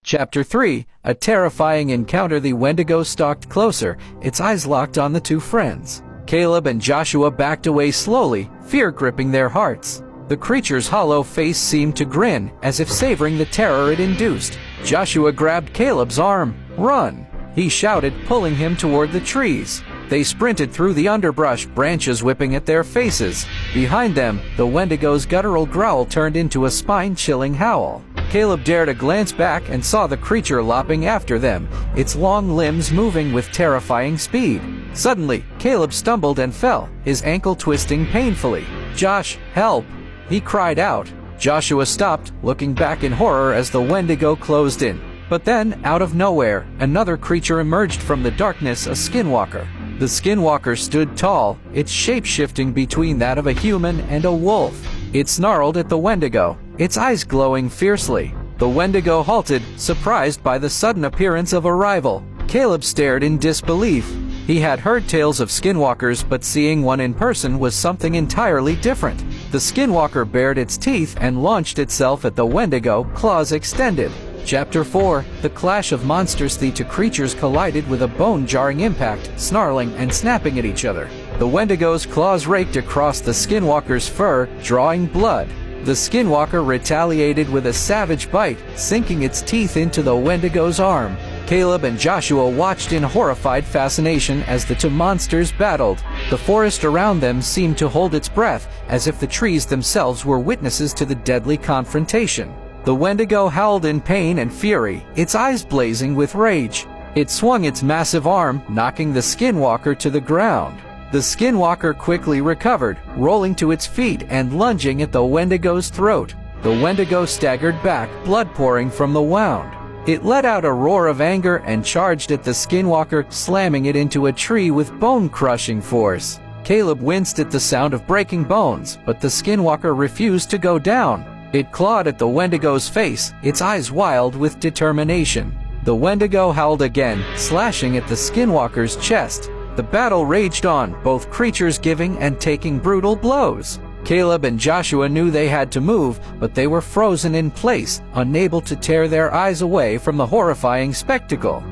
Chapter 3. A terrifying encounter. The Wendigo stalked closer, its eyes locked on the two friends. Caleb and Joshua backed away slowly, fear gripping their hearts. The creature's hollow face seemed to grin, as if savoring the terror it induced. Joshua grabbed Caleb's arm. "Run!" he shouted, pulling him toward the trees. They sprinted through the underbrush, branches whipping at their faces. Behind them, the Wendigo's guttural growl turned into a spine-chilling howl. Caleb dared a glance back and saw the creature lopping after them, its long limbs moving with terrifying speed. Suddenly, Caleb stumbled and fell, his ankle twisting painfully. "Josh, help!" he cried out. Joshua stopped, looking back in horror as the Wendigo closed in. But then, out of nowhere, another creature emerged from the darkness, a skinwalker. The skinwalker stood tall, its shape shifting between that of a human and a wolf. It snarled at the Wendigo, its eyes glowing fiercely. The Wendigo halted, surprised by the sudden appearance of a rival. Caleb stared in disbelief. He had heard tales of skinwalkers, but seeing one in person was something entirely different. The skinwalker bared its teeth and launched itself at the Wendigo, claws extended. Chapter 4. The clash of monsters. The two creatures collided with a bone-jarring impact, snarling and snapping at each other. The Wendigo's claws raked across the skinwalker's fur, drawing blood. The skinwalker retaliated with a savage bite, sinking its teeth into the Wendigo's arm. Caleb and Joshua watched in horrified fascination as the two monsters battled. The forest around them seemed to hold its breath, as if the trees themselves were witnesses to the deadly confrontation. The Wendigo howled in pain and fury, its eyes blazing with rage. It swung its massive arm, knocking the skinwalker to the ground. The skinwalker quickly recovered, rolling to its feet and lunging at the Wendigo's throat. The Wendigo staggered back, blood pouring from the wound. It let out a roar of anger and charged at the skinwalker, slamming it into a tree with bone-crushing force. Caleb winced at the sound of breaking bones, but the skinwalker refused to go down. It clawed at the Wendigo's face, its eyes wild with determination. The Wendigo howled again, slashing at the skinwalker's chest. The battle raged on, both creatures giving and taking brutal blows. Caleb and Joshua knew they had to move, but they were frozen in place, unable to tear their eyes away from the horrifying spectacle.